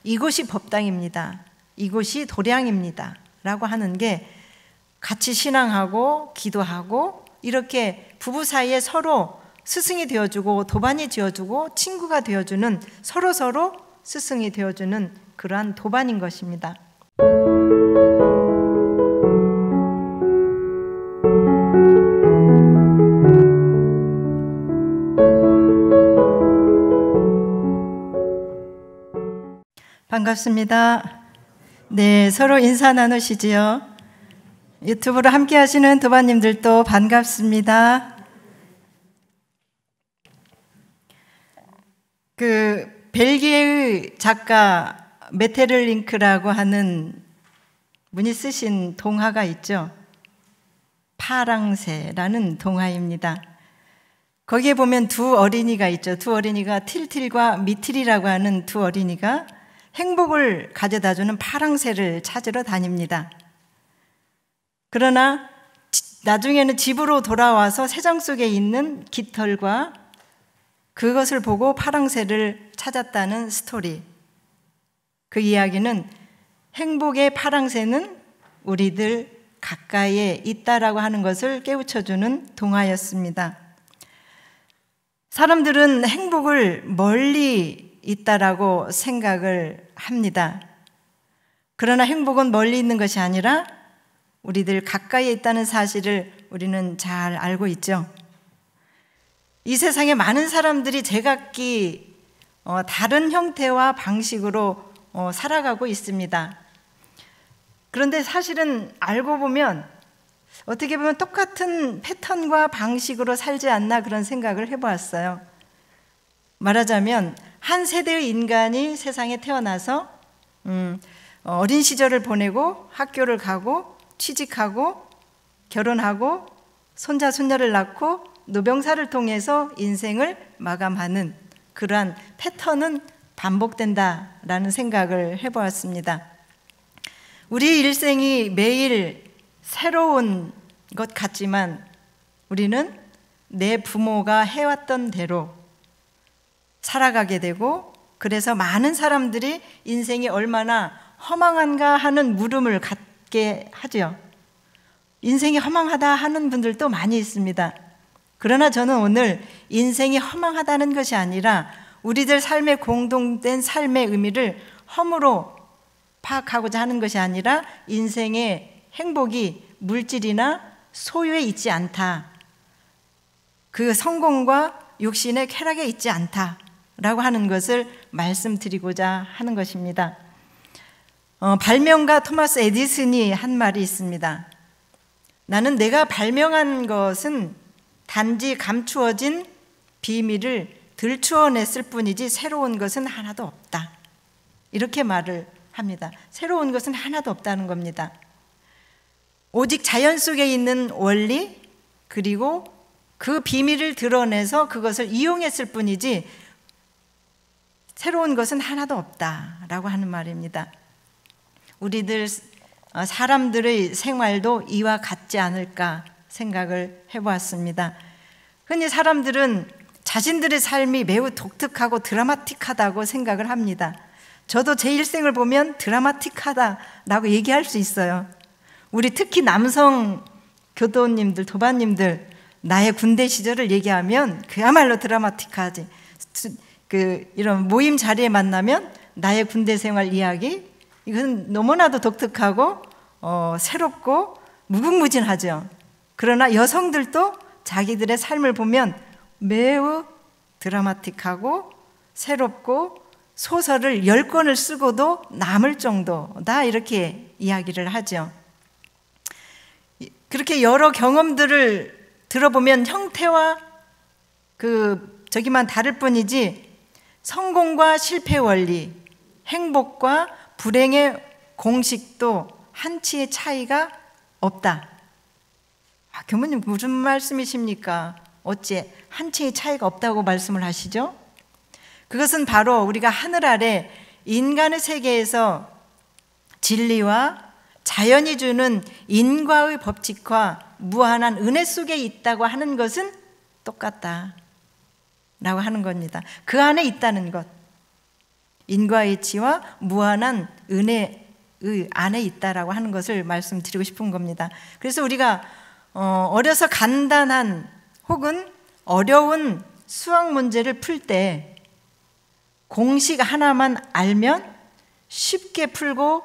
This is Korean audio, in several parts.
이곳이 법당입니다. 이곳이 도량입니다. 라고 하는 게 같이 신앙하고 기도하고 이렇게 부부 사이에 서로 스승이 되어주고 도반이 되어주고 친구가 되어주는 서로 스승이 되어주는 그러한 도반인 것입니다. 반갑습니다. 네, 서로 인사 나누시지요. 유튜브로 함께 하시는 도반님들도 반갑습니다. 벨기에의 작가 메테를링크라고 하는 분이 쓰신 동화가 있죠. 파랑새라는 동화입니다. 거기에 보면 두 어린이가 있죠. 두 어린이가 틸틸과 미틸이라고 하는 두 어린이가 행복을 가져다주는 파랑새를 찾으러 다닙니다. 그러나 나중에는 집으로 돌아와서 새장 속에 있는 깃털과 그것을 보고 파랑새를 찾았다는 스토리. 그 이야기는 행복의 파랑새는 우리들 가까이에 있다라고 하는 것을 깨우쳐주는 동화였습니다. 사람들은 행복을 멀리 있다라고 생각을 합니다. 그러나 행복은 멀리 있는 것이 아니라 우리들 가까이에 있다는 사실을 우리는 잘 알고 있죠. 이 세상에 많은 사람들이 제각기 다른 형태와 방식으로 살아가고 있습니다. 그런데 사실은 알고 보면 어떻게 보면 똑같은 패턴과 방식으로 살지 않나 그런 생각을 해보았어요. 말하자면 한 세대의 인간이 세상에 태어나서 어린 시절을 보내고 학교를 가고 취직하고 결혼하고 손자 손녀를 낳고 노병사를 통해서 인생을 마감하는 그러한 패턴은 반복된다라는 생각을 해보았습니다. 우리 일생이 매일 새로운 것 같지만 우리는 내 부모가 해왔던 대로 살아가게 되고, 그래서 많은 사람들이 인생이 얼마나 허망한가 하는 물음을 갖게 하죠. 인생이 허망하다 하는 분들도 많이 있습니다. 그러나 저는 오늘 인생이 허망하다는 것이 아니라 우리들 삶의 공동된 삶의 의미를 허무로 파악하고자 하는 것이 아니라 인생의 행복이 물질이나 소유에 있지 않다. 그 성공과 육신의 쾌락에 있지 않다라고 하는 것을 말씀드리고자 하는 것입니다. 발명가 토마스 에디슨이 한 말이 있습니다. 나는 내가 발명한 것은 단지 감추어진 비밀을 들추어냈을 뿐이지 새로운 것은 하나도 없다. 이렇게 말을 합니다. 새로운 것은 하나도 없다는 겁니다. 오직 자연 속에 있는 원리 그리고 그 비밀을 드러내서 그것을 이용했을 뿐이지 새로운 것은 하나도 없다라고 하는 말입니다. 우리들 사람들의 생활도 이와 같지 않을까 생각을 해보았습니다. 흔히 사람들은 자신들의 삶이 매우 독특하고 드라마틱하다고 생각을 합니다. 저도 제 일생을 보면 드라마틱하다라고 얘기할 수 있어요. 우리 특히 남성 교도님들, 도반님들 나의 군대 시절을 얘기하면 그야말로 드라마틱하지. 이런 모임 자리에 만나면 나의 군대 생활 이야기, 이건 너무나도 독특하고 새롭고 무궁무진하죠. 그러나 여성들도 자기들의 삶을 보면 매우 드라마틱하고 새롭고 소설을 10권을 쓰고도 남을 정도다 이렇게 이야기를 하죠. 그렇게 여러 경험들을 들어보면 형태와 저기만 다를 뿐이지 성공과 실패 원리, 행복과 불행의 공식도 한치의 차이가 없다. 교무님 무슨 말씀이십니까? 어째 한치의 차이가 없다고 말씀을 하시죠? 그것은 바로 우리가 하늘 아래 인간의 세계에서 진리와 자연이 주는 인과의 법칙과 무한한 은혜 속에 있다고 하는 것은 똑같다라고 하는 겁니다. 그 안에 있다는 것. 인과이치와 무한한 은혜의 안에 있다라고 하는 것을 말씀드리고 싶은 겁니다. 그래서 우리가 어려서 간단한 혹은 어려운 수학 문제를 풀 때 공식 하나만 알면 쉽게 풀고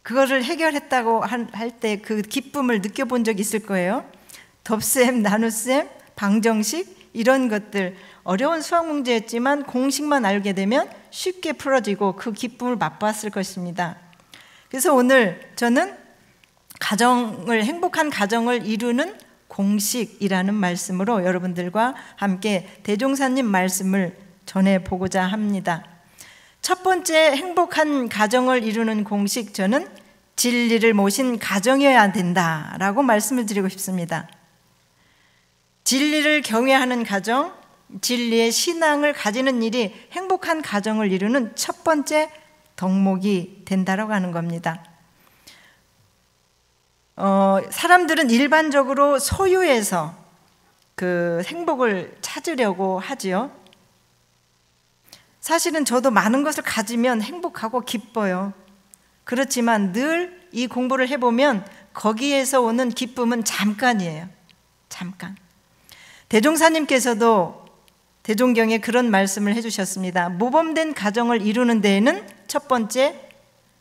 그거를 해결했다고 할 때 그 기쁨을 느껴본 적 있을 거예요. 덥셈, 나눗셈, 방정식 이런 것들 어려운 수학 문제였지만 공식만 알게 되면 쉽게 풀어지고 그 기쁨을 맛봤을 것입니다. 그래서 오늘 저는 행복한 가정을 이루는 공식이라는 말씀으로 여러분들과 함께 대종사님 말씀을 전해보고자 합니다. 첫 번째 행복한 가정을 이루는 공식, 저는 진리를 모신 가정이어야 된다라고 말씀을 드리고 싶습니다. 진리를 경외하는 가정, 진리의 신앙을 가지는 일이 행복한 가정을 이루는 첫 번째 덕목이 된다라고 하는 겁니다. 사람들은 일반적으로 소유에서 그 행복을 찾으려고 하지요. 사실은 저도 많은 것을 가지면 행복하고 기뻐요. 그렇지만 늘 이 공부를 해보면 거기에서 오는 기쁨은 잠깐이에요. 잠깐. 대종사님께서도 대종경에 그런 말씀을 해주셨습니다. 모범된 가정을 이루는 데에는 첫 번째,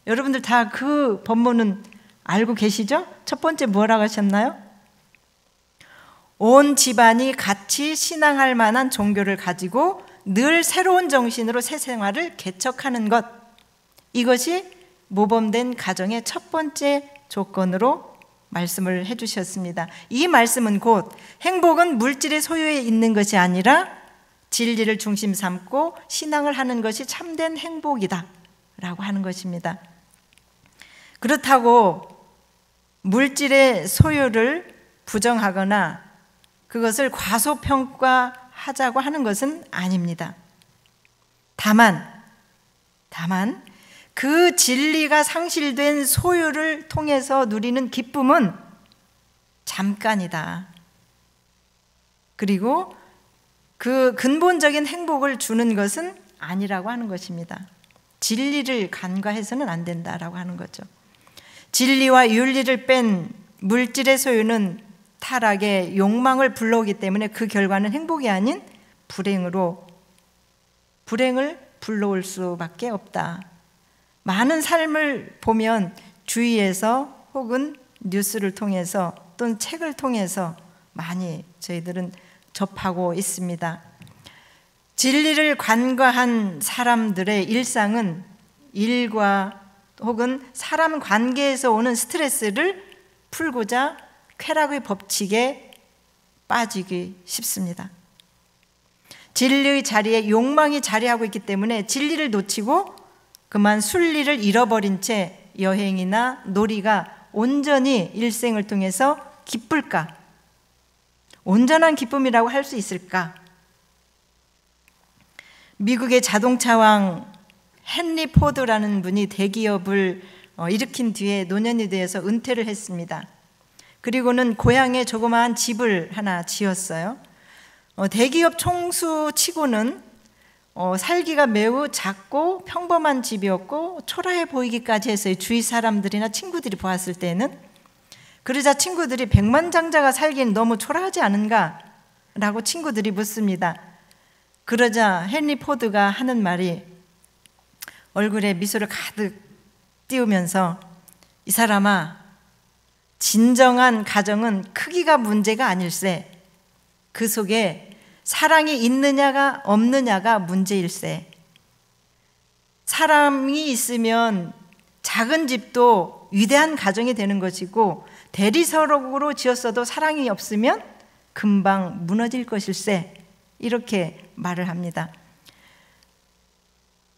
여러분들 다 그 법문은 알고 계시죠? 첫 번째 뭐라고 하셨나요? 온 집안이 같이 신앙할 만한 종교를 가지고 늘 새로운 정신으로 새 생활을 개척하는 것, 이것이 모범된 가정의 첫 번째 조건으로 말씀을 해주셨습니다. 이 말씀은 곧 행복은 물질의 소유에 있는 것이 아니라 진리를 중심 삼고 신앙을 하는 것이 참된 행복이다 라고 하는 것입니다. 그렇다고 물질의 소유를 부정하거나 그것을 과소평가하자고 하는 것은 아닙니다. 다만 그 진리가 상실된 소유를 통해서 누리는 기쁨은 잠깐이다. 그리고 그 근본적인 행복을 주는 것은 아니라고 하는 것입니다. 진리를 간과해서는 안 된다라고 하는 거죠. 진리와 윤리를 뺀 물질의 소유는 타락의 욕망을 불러오기 때문에 그 결과는 행복이 아닌 불행을 불러올 수밖에 없다. 많은 삶을 보면 주위에서 혹은 뉴스를 통해서 또는 책을 통해서 많이 저희들은 접하고 있습니다. 진리를 간과한 사람들의 일상은 일과 혹은 사람 관계에서 오는 스트레스를 풀고자 쾌락의 법칙에 빠지기 쉽습니다. 진리의 자리에 욕망이 자리하고 있기 때문에 진리를 놓치고 그만 순리를 잃어버린 채 여행이나 놀이가 온전히 일생을 통해서 기쁠까? 온전한 기쁨이라고 할 수 있을까? 미국의 자동차왕 헨리 포드라는 분이 대기업을 일으킨 뒤에 노년이 되어서 은퇴를 했습니다. 그리고는 고향에 조그마한 집을 하나 지었어요. 대기업 총수치고는 살기가 매우 작고 평범한 집이었고 초라해 보이기까지 했어요. 주위 사람들이나 친구들이 보았을 때는. 그러자 친구들이 백만장자가 살기엔 너무 초라하지 않은가? 라고 친구들이 묻습니다. 그러자 헨리 포드가 하는 말이 얼굴에 미소를 가득 띄우면서 이 사람아, 진정한 가정은 크기가 문제가 아닐세. 그 속에 사랑이 있느냐가 없느냐가 문제일세. 사랑이 있으면 작은 집도 위대한 가정이 되는 것이고 대리석으로 지었어도 사랑이 없으면 금방 무너질 것일세. 이렇게 말을 합니다.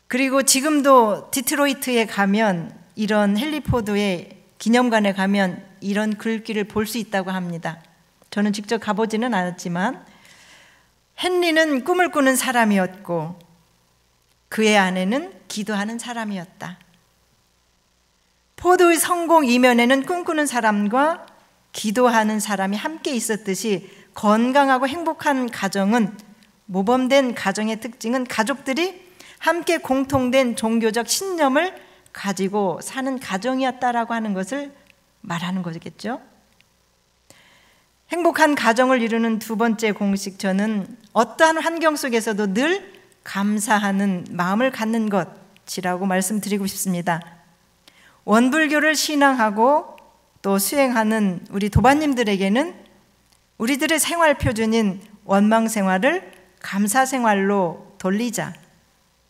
그리고 지금도 디트로이트에 가면 이런 헨리 포드의 기념관에 가면 이런 글귀를 볼 수 있다고 합니다. 저는 직접 가보지는 않았지만 헨리는 꿈을 꾸는 사람이었고 그의 아내는 기도하는 사람이었다. 포드의 성공 이면에는 꿈꾸는 사람과 기도하는 사람이 함께 있었듯이 건강하고 행복한 가정은 모범된 가정의 특징은 가족들이 함께 공통된 종교적 신념을 가지고 사는 가정이었다라고 하는 것을 말하는 거겠죠. 행복한 가정을 이루는 두 번째 공식처는 어떠한 환경 속에서도 늘 감사하는 마음을 갖는 것이라고 말씀드리고 싶습니다. 원불교를 신앙하고 또 수행하는 우리 도반님들에게는 우리들의 생활 표준인 원망 생활을 감사 생활로 돌리자.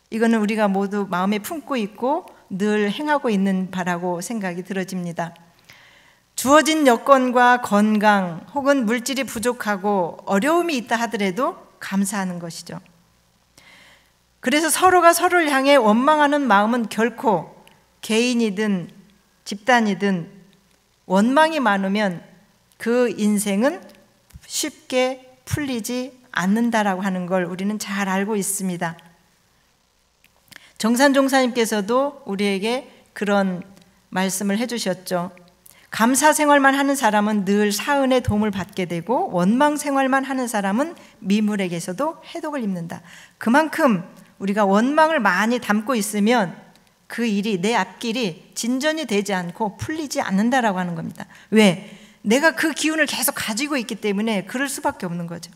이거는 우리가 모두 마음에 품고 있고 늘 행하고 있는 바라고 생각이 들어집니다. 주어진 여건과 건강 혹은 물질이 부족하고 어려움이 있다 하더라도 감사하는 것이죠. 그래서 서로가 서로를 향해 원망하는 마음은 결코 개인이든 집단이든 원망이 많으면 그 인생은 쉽게 풀리지 않는다라고 하는 걸 우리는 잘 알고 있습니다. 정산 종사님께서도 우리에게 그런 말씀을 해주셨죠. 감사 생활만 하는 사람은 늘 사은의 도움을 받게 되고 원망 생활만 하는 사람은 미물에게서도 해독을 입는다. 그만큼 우리가 원망을 많이 담고 있으면 그 일이 내 앞길이 진전이 되지 않고 풀리지 않는다라고 하는 겁니다. 왜? 내가 그 기운을 계속 가지고 있기 때문에 그럴 수밖에 없는 거죠.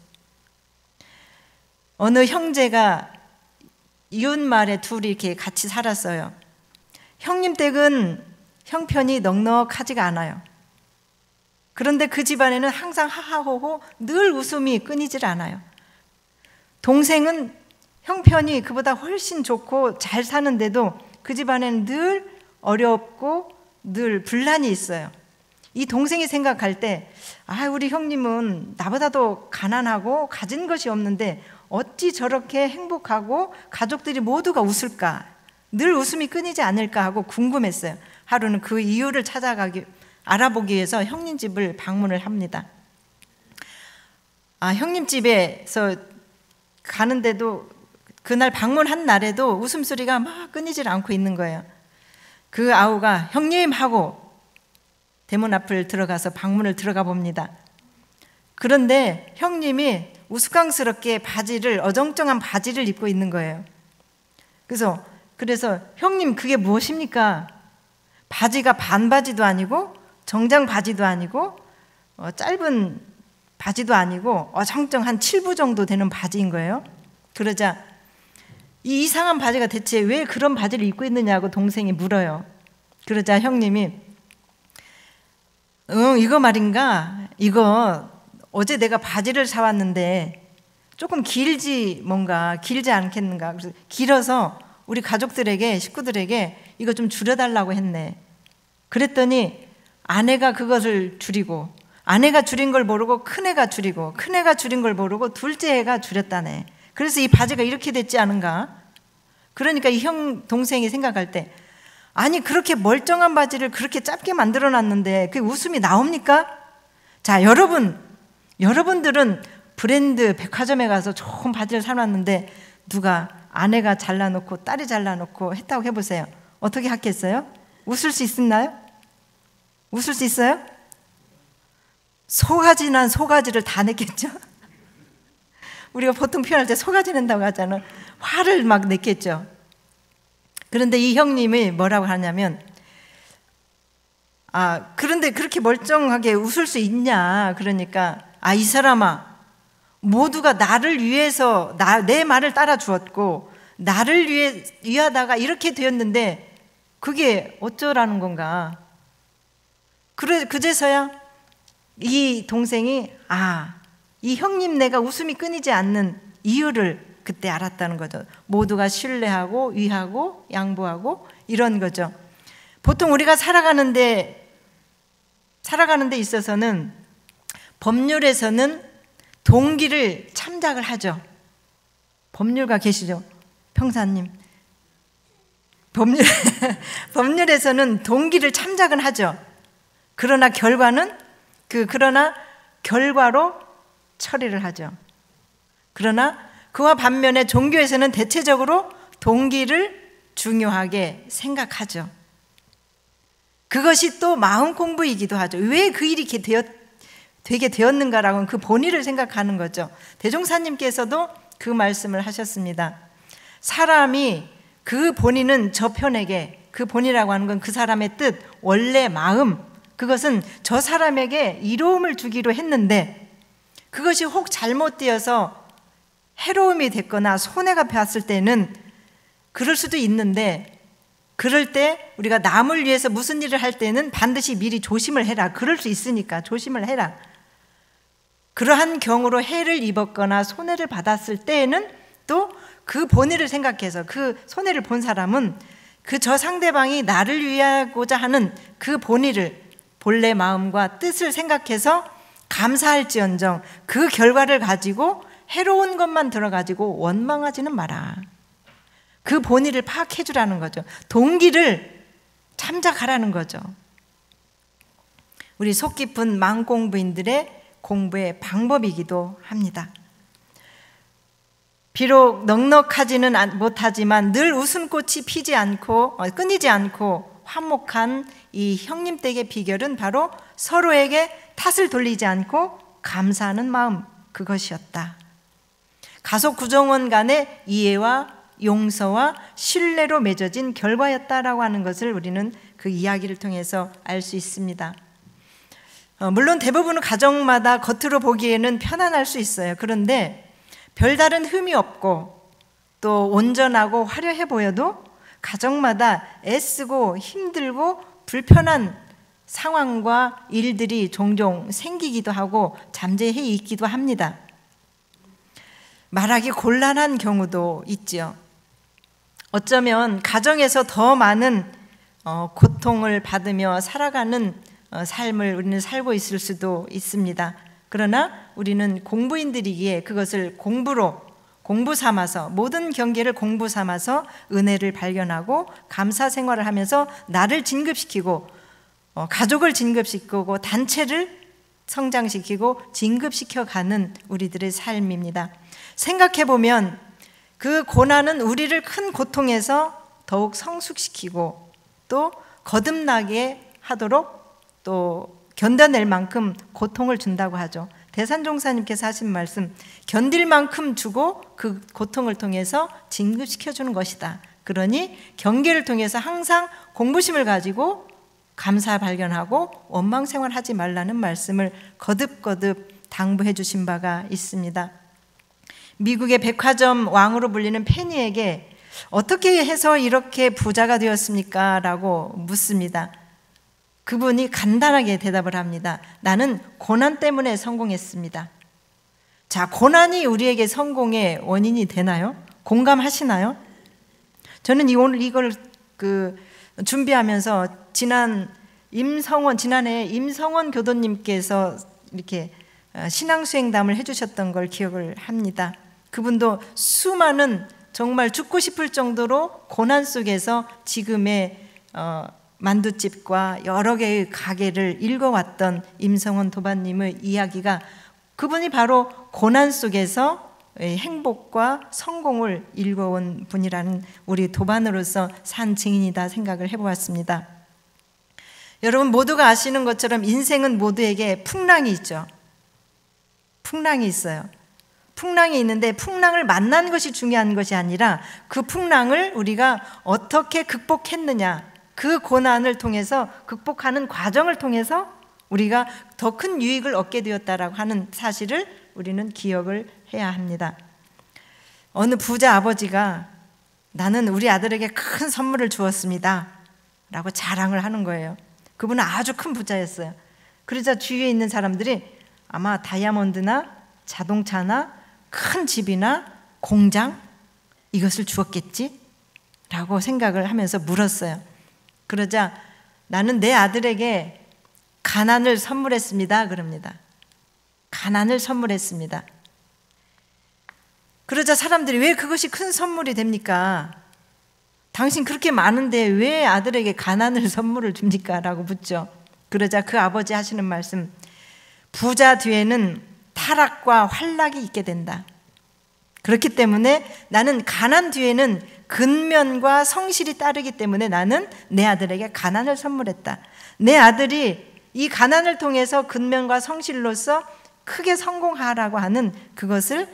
어느 형제가 이웃말에 둘이 이렇게 같이 살았어요. 형님 댁은 형편이 넉넉하지가 않아요. 그런데 그 집안에는 항상 하하호호 늘 웃음이 끊이질 않아요. 동생은 형편이 그보다 훨씬 좋고 잘 사는데도 그 집안에는 늘 어렵고 늘 분란이 있어요. 이 동생이 생각할 때 우리 형님은 나보다도 가난하고 가진 것이 없는데 어찌 저렇게 행복하고 가족들이 모두가 웃을까? 늘 웃음이 끊이지 않을까 하고 궁금했어요. 하루는 그 이유를 알아보기 위해서 형님 집을 방문을 합니다. 형님 집에서 가는데도 그날 방문한 날에도 웃음소리가 막 끊이질 않고 있는 거예요. 그 아우가 형님 하고 대문 앞을 들어가서 방문을 들어가 봅니다. 그런데 형님이 우스꽝스럽게 어정쩡한 바지를 입고 있는 거예요. 그래서 형님 그게 무엇입니까? 바지가 반바지도 아니고 정장 바지도 아니고 짧은 바지도 아니고 어정쩡 한 7부 정도 되는 바지인 거예요. 그러자 이 이상한 바지가 대체 왜 그런 바지를 입고 있느냐고 동생이 물어요. 그러자 형님이 이거 말인가? 이거 어제 내가 바지를 사왔는데 조금 길지 않겠는가? 그래서 길어서 우리 가족들에게 식구들에게 이거 좀 줄여달라고 했네. 그랬더니 아내가 그것을 줄이고 아내가 줄인 걸 모르고 큰애가 줄이고 큰애가 줄인 걸 모르고 둘째 애가 줄였다네. 그래서 이 바지가 이렇게 됐지 않은가? 그러니까 이 동생이 생각할 때 아니 그렇게 멀쩡한 바지를 그렇게 짧게 만들어놨는데 그게 웃음이 나옵니까? 자, 여러분들은 브랜드 백화점에 가서 좋은 바지를 사놨는데 누가 아내가 잘라놓고 딸이 잘라놓고 했다고 해보세요. 어떻게 하겠어요? 웃을 수 있나요? 웃을 수 있어요? 소가지 난 소가지를 다 냈겠죠? 우리가 보통 표현할 때 소가지 낸다고 하잖아요. 화를 막 냈겠죠. 그런데 이 형님이 뭐라고 하냐면 그런데 그렇게 멀쩡하게 웃을 수 있냐? 그러니까 이 사람아 모두가 나를 위해서 내 말을 따라 주었고 나를 위하다가 이렇게 되었는데 그게 어쩌라는 건가? 그제서야 이 동생이 이 형님네가 웃음이 끊이지 않는 이유를 그때 알았다는 거죠. 모두가 신뢰하고 위하고 양보하고 이런 거죠. 보통 우리가 살아가는 데 있어서는 법률에서는 동기를 참작을 하죠. 법률가 계시죠? 평사님. 법률에서는 동기를 참작은 하죠. 그러나 결과로 처리를 하죠. 그러나 그와 반면에 종교에서는 대체적으로 동기를 중요하게 생각하죠. 그것이 또 마음 공부이기도 하죠. 왜 그 일이 되게 되었는가라고는 그 본의를 생각하는 거죠. 대종사님께서도 그 말씀을 하셨습니다. 사람이 그 본인은 저편에게, 그 본이라고 하는 건 그 사람의 뜻, 원래 마음, 그것은 저 사람에게 이로움을 주기로 했는데 그것이 혹 잘못되어서 해로움이 됐거나 손해가 봤을 때는 그럴 수도 있는데, 그럴 때 우리가 남을 위해서 무슨 일을 할 때는 반드시 미리 조심을 해라. 그럴 수 있으니까 조심을 해라. 그러한 경우로 해를 입었거나 손해를 받았을 때에는 또 그 본의를 생각해서, 그 손해를 본 사람은 그 저 상대방이 나를 위하고자 하는 그 본의를, 본래 마음과 뜻을 생각해서 감사할지언정 그 결과를 가지고 해로운 것만 들어가지고 원망하지는 마라. 그 본의를 파악해 주라는 거죠. 동기를 참작하라는 거죠. 우리 속 깊은 망공부인들의 공부의 방법이기도 합니다. 비록 넉넉하지는 못하지만 늘 웃음꽃이 피지 않고 끊이지 않고 화목한 이 형님댁의 비결은 바로 서로에게 탓을 돌리지 않고 감사하는 마음, 그것이었다. 가족 구성원 간의 이해와 용서와 신뢰로 맺어진 결과였다라고 하는 것을 우리는 그 이야기를 통해서 알 수 있습니다. 물론 대부분의 가정마다 겉으로 보기에는 편안할 수 있어요. 그런데 별다른 흠이 없고 또 온전하고 화려해 보여도 가정마다 애쓰고 힘들고 불편한 상황과 일들이 종종 생기기도 하고 잠재해 있기도 합니다. 말하기 곤란한 경우도 있죠. 어쩌면 가정에서 더 많은 고통을 받으며 살아가는 삶을 우리는 살고 있을 수도 있습니다. 그러나 우리는 공부인들이기에 그것을 공부 삼아서, 모든 경계를 공부 삼아서 은혜를 발견하고 감사 생활을 하면서 나를 진급시키고 가족을 진급시키고 단체를 성장시키고 진급시켜가는 우리들의 삶입니다. 생각해보면 그 고난은 우리를 큰 고통에서 더욱 성숙시키고 또 거듭나게 하도록 또 견뎌낼 만큼 고통을 준다고 하죠. 대산종사님께서 하신 말씀, 견딜 만큼 주고 그 고통을 통해서 진급시켜주는 것이다. 그러니 경계를 통해서 항상 공부심을 가지고 감사 발견하고 원망생활하지 말라는 말씀을 거듭거듭 당부해 주신 바가 있습니다. 미국의 백화점 왕으로 불리는 페니에게 어떻게 해서 이렇게 부자가 되었습니까? 라고 묻습니다. 그분이 간단하게 대답을 합니다. 나는 고난 때문에 성공했습니다. 자, 고난이 우리에게 성공의 원인이 되나요? 공감하시나요? 저는 오늘 이걸 준비하면서 지난해 임성원 교도님께서 이렇게 신앙수행담을 해주셨던 걸 기억을 합니다. 그분도 수많은 정말 죽고 싶을 정도로 고난 속에서 지금의 만두집과 여러 개의 가게를 읽어왔던 임성원 도반님의 이야기가, 그분이 바로 고난 속에서 행복과 성공을 읽어온 분이라는 우리 도반으로서 산 증인이다 생각을 해보았습니다. 여러분 모두가 아시는 것처럼 인생은 모두에게 풍랑이 있죠. 풍랑이 있어요. 풍랑이 있는데 풍랑을 만난 것이 중요한 것이 아니라 그 풍랑을 우리가 어떻게 극복했느냐, 그 고난을 통해서 극복하는 과정을 통해서 우리가 더 큰 유익을 얻게 되었다라고 하는 사실을 우리는 기억을 해야 합니다. 어느 부자 아버지가 나는 우리 아들에게 큰 선물을 주었습니다 라고 자랑을 하는 거예요. 그분은 아주 큰 부자였어요. 그러자 주위에 있는 사람들이 아마 다이아몬드나 자동차나 큰 집이나 공장 이것을 주었겠지? 라고 생각을 하면서 물었어요. 그러자 나는 내 아들에게 가난을 선물했습니다. 그럽니다. 가난을 선물했습니다. 그러자 사람들이 왜 그것이 큰 선물이 됩니까? 당신 그렇게 많은데 왜 아들에게 가난을 선물을 줍니까? 라고 묻죠. 그러자 그 아버지 하시는 말씀, 부자 뒤에는 타락과 환락이 있게 된다. 그렇기 때문에 나는 가난 뒤에는 근면과 성실이 따르기 때문에 나는 내 아들에게 가난을 선물했다. 내 아들이 이 가난을 통해서 근면과 성실로서 크게 성공하라고 하는 그것을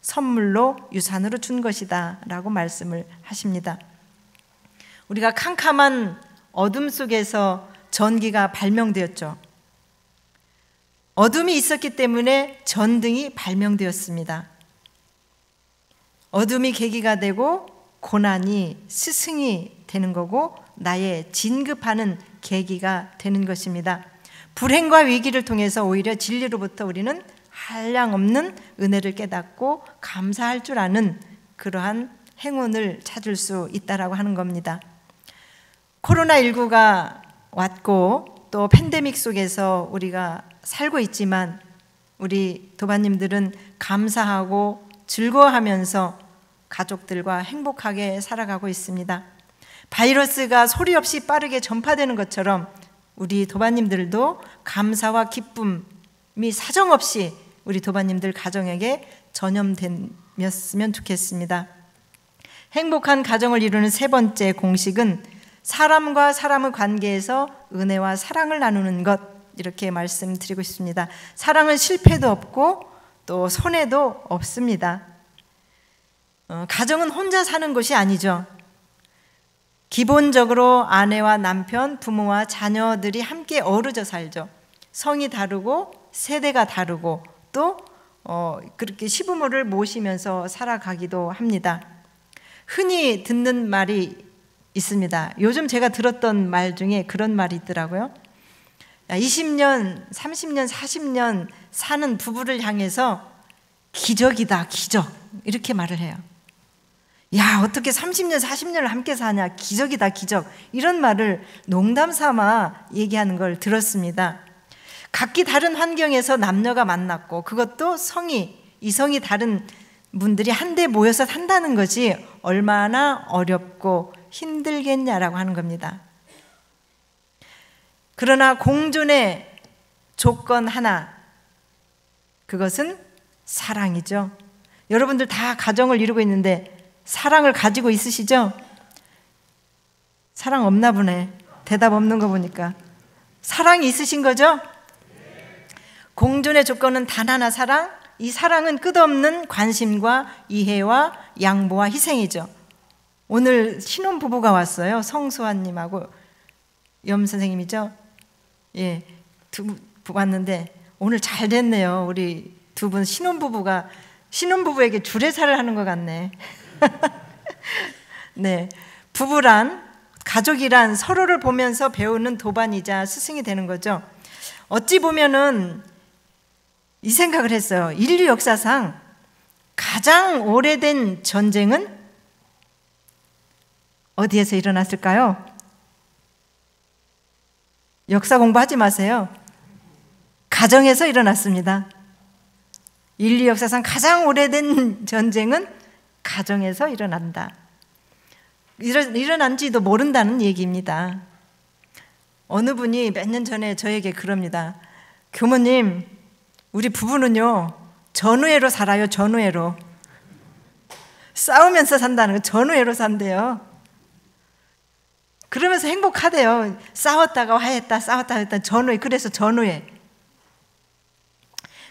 선물로 유산으로 준 것이다 라고 말씀을 하십니다. 우리가 캄캄한 어둠 속에서 전기가 발명되었죠. 어둠이 있었기 때문에 전등이 발명되었습니다. 어둠이 계기가 되고 고난이 스승이 되는 거고 나의 진급하는 계기가 되는 것입니다. 불행과 위기를 통해서 오히려 진리로부터 우리는 한량없는 은혜를 깨닫고 감사할 줄 아는 그러한 행운을 찾을 수 있다라고 하는 겁니다. 코로나19가 왔고 또 팬데믹 속에서 우리가 살고 있지만 우리 도반님들은 감사하고 즐거워하면서 가족들과 행복하게 살아가고 있습니다. 바이러스가 소리 없이 빠르게 전파되는 것처럼 우리 도반님들도 감사와 기쁨이 사정없이 우리 도반님들 가정에게 전염되었으면 좋겠습니다. 행복한 가정을 이루는 세 번째 공식은 사람과 사람의 관계에서 은혜와 사랑을 나누는 것, 이렇게 말씀드리고 싶습니다. 사랑은 실패도 없고 또 손해도 없습니다. 가정은 혼자 사는 것이 아니죠. 기본적으로 아내와 남편, 부모와 자녀들이 함께 어우러져 살죠. 성이 다르고 세대가 다르고 또 그렇게 시부모를 모시면서 살아가기도 합니다. 흔히 듣는 말이 있습니다. 요즘 제가 들었던 말 중에 그런 말이 있더라고요. 20년, 30년, 40년 사는 부부를 향해서 기적이다, 기적, 이렇게 말을 해요. 야, 어떻게 30년, 40년을 함께 사냐, 기적이다, 기적, 이런 말을 농담 삼아 얘기하는 걸 들었습니다. 각기 다른 환경에서 남녀가 만났고 그것도 이성이 다른 분들이 한데 모여서 산다는 것이 얼마나 어렵고 힘들겠냐라고 하는 겁니다. 그러나 공존의 조건 하나, 그것은 사랑이죠. 여러분들 다 가정을 이루고 있는데 사랑을 가지고 있으시죠? 사랑 없나 보네. 대답 없는 거 보니까. 사랑이 있으신 거죠? 공존의 조건은 단 하나, 사랑. 이 사랑은 끝없는 관심과 이해와 양보와 희생이죠. 오늘 신혼부부가 왔어요. 성수환님하고 염 선생님이죠. 예, 두 분 왔는데 오늘 잘 됐네요. 우리 두 분 신혼부부에게 주례사를 하는 것 같네. 네, 부부란, 가족이란 서로를 보면서 배우는 도반이자 스승이 되는 거죠. 어찌 보면은 이 생각을 했어요. 인류 역사상 가장 오래된 전쟁은 어디에서 일어났을까요? 역사 공부하지 마세요. 가정에서 일어났습니다. 인류 역사상 가장 오래된 전쟁은 가정에서 일어난다. 일어난지도 모른다는 얘기입니다. 어느 분이 몇 년 전에 저에게 그럽니다. 교모님, 우리 부부는요 전우애로 살아요. 전우애로. 싸우면서 산다는 거, 전우애로 산대요. 그러면서 행복하대요. 싸웠다가 화했다, 싸웠다가 화했다. 전우애. 그래서 전우애.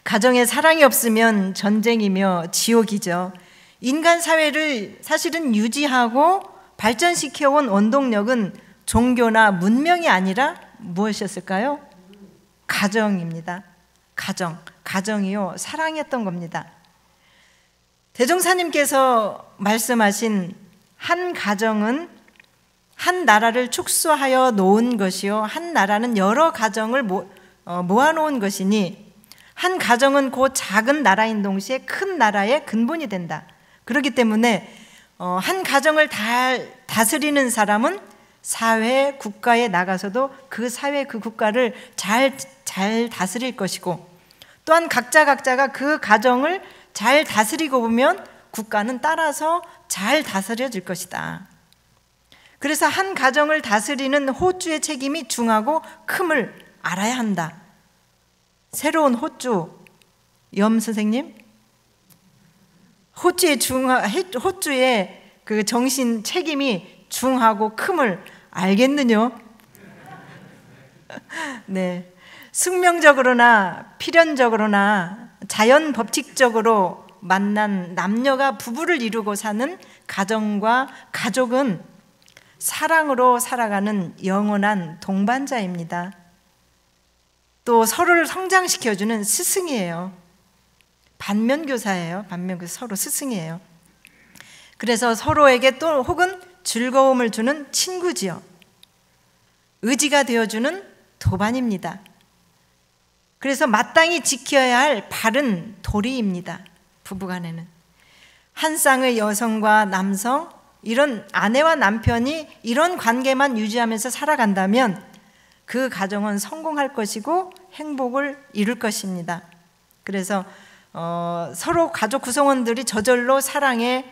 가정에 사랑이 없으면 전쟁이며 지옥이죠. 인간 사회를 사실은 유지하고 발전시켜온 원동력은 종교나 문명이 아니라 무엇이었을까요? 가정입니다. 가정이요, 사랑이었던 겁니다. 대종사님께서 말씀하신 한 가정은 한 나라를 축소하여 놓은 것이요, 한 나라는 여러 가정을 모아놓은 것이니 한 가정은 그 작은 나라인 동시에 큰 나라의 근본이 된다. 그렇기 때문에 한 가정을 다스리는 사람은 사회, 국가에 나가서도 그 사회, 그 국가를 잘 다스릴 것이고, 또한 각자가 그 가정을 잘 다스리고 보면 국가는 따라서 잘 다스려질 것이다. 그래서 한 가정을 다스리는 호주의 책임이 중하고 큼을 알아야 한다. 새로운 호주, 염 선생님, 호주의 그 정신 책임이 중하고 큼을 알겠느뇨? 네, 숙명적으로나 필연적으로나 자연 법칙적으로 만난 남녀가 부부를 이루고 사는 가정과 가족은 사랑으로 살아가는 영원한 동반자입니다. 또 서로를 성장시켜주는 스승이에요. 반면교사예요. 반면교사, 서로 스승이에요. 그래서 서로에게 또 혹은 즐거움을 주는 친구지요. 의지가 되어주는 도반입니다. 그래서 마땅히 지켜야 할 바른 도리입니다. 부부간에는 한 쌍의 여성과 남성, 이런 아내와 남편이 이런 관계만 유지하면서 살아간다면 그 가정은 성공할 것이고 행복을 이룰 것입니다. 그래서 서로 가족 구성원들이 저절로 사랑에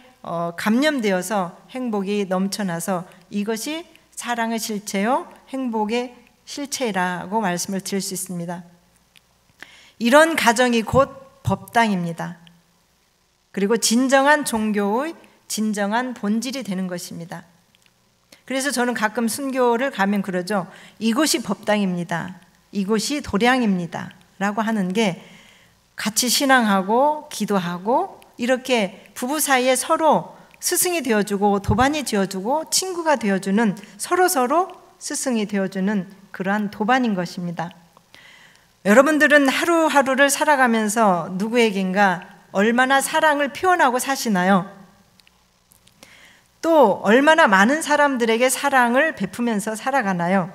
감염되어서 행복이 넘쳐나서 이것이 사랑의 실체요 행복의 실체라고 말씀을 드릴 수 있습니다. 이런 가정이 곧 법당입니다. 그리고 진정한 종교의 진정한 본질이 되는 것입니다. 그래서 저는 가끔 순교를 가면 그러죠. 이곳이 법당입니다. 이곳이 도량입니다. 라고 하는 게 같이 신앙하고 기도하고 이렇게 부부 사이에 서로 스승이 되어주고 도반이 되어주고 친구가 되어주는 서로 스승이 되어주는 그러한 도반인 것입니다. 여러분들은 하루하루를 살아가면서 누구에겐가 얼마나 사랑을 표현하고 사시나요? 또 얼마나 많은 사람들에게 사랑을 베푸면서 살아가나요?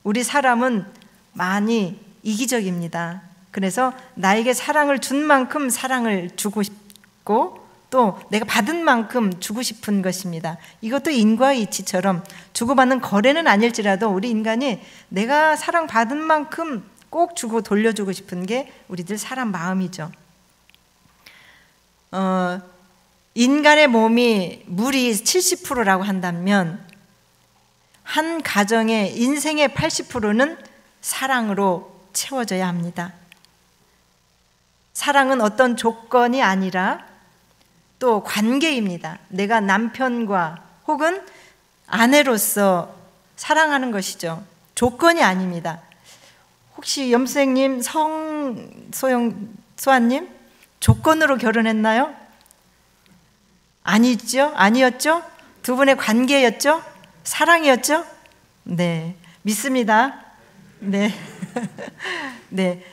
우리 사람은 많이 이기적입니다. 그래서 나에게 사랑을 준 만큼 사랑을 주고 싶고 또 내가 받은 만큼 주고 싶은 것입니다. 이것도 인과의 이치처럼 주고받는 거래는 아닐지라도 우리 인간이 내가 사랑받은 만큼 꼭 주고 돌려주고 싶은 게 우리들 사람 마음이죠. 인간의 몸이 물이 70%라고 한다면 한 가정의 인생의 80%는 사랑으로 채워져야 합니다. 사랑은 어떤 조건이 아니라 또 관계입니다. 내가 남편과 혹은 아내로서 사랑하는 것이죠. 조건이 아닙니다. 혹시 염수생님, 소아님 조건으로 결혼했나요? 아니죠? 아니었죠? 두 분의 관계였죠? 사랑이었죠? 네, 믿습니다. 네, 네.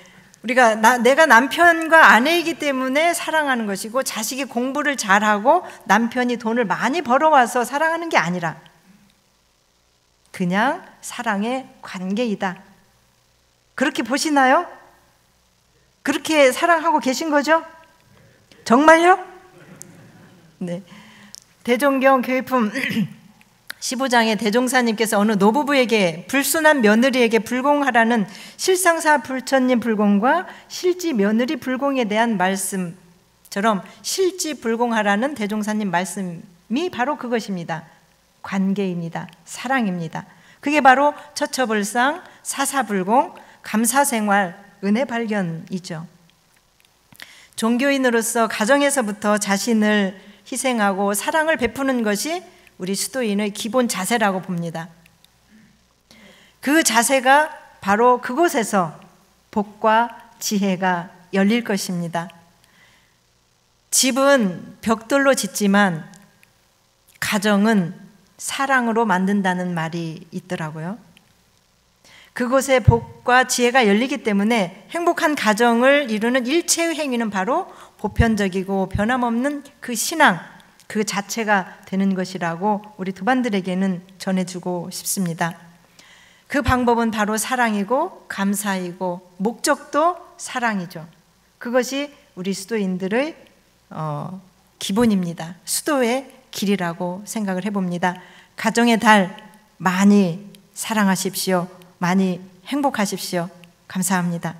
우리가 내가 남편과 아내이기 때문에 사랑하는 것이고 자식이 공부를 잘하고 남편이 돈을 많이 벌어와서 사랑하는 게 아니라 그냥 사랑의 관계이다. 그렇게 보시나요? 그렇게 사랑하고 계신 거죠? 정말요? 네. 대종경 교회품 15장에 대종사님께서 어느 노부부에게 불순한 며느리에게 불공하라는 실상사 불천님 불공과 실지 며느리 불공에 대한 말씀처럼 실지 불공하라는 대종사님 말씀이 바로 그것입니다. 관계입니다. 사랑입니다. 그게 바로 처처불상, 사사불공, 감사생활, 은혜 발견이죠. 종교인으로서 가정에서부터 자신을 희생하고 사랑을 베푸는 것이 우리 수도인의 기본 자세라고 봅니다. 그 자세가 바로 그곳에서 복과 지혜가 열릴 것입니다. 집은 벽돌로 짓지만 가정은 사랑으로 만든다는 말이 있더라고요. 그곳에 복과 지혜가 열리기 때문에 행복한 가정을 이루는 일체의 행위는 바로 보편적이고 변함없는 그 신앙, 그 자체가 되는 것이라고 우리 도반들에게는 전해주고 싶습니다. 그 방법은 바로 사랑이고 감사이고 목적도 사랑이죠. 그것이 우리 수도인들의 기본입니다. 수도의 길이라고 생각을 해봅니다. 가정의 달 많이 사랑하십시오. 많이 행복하십시오. 감사합니다.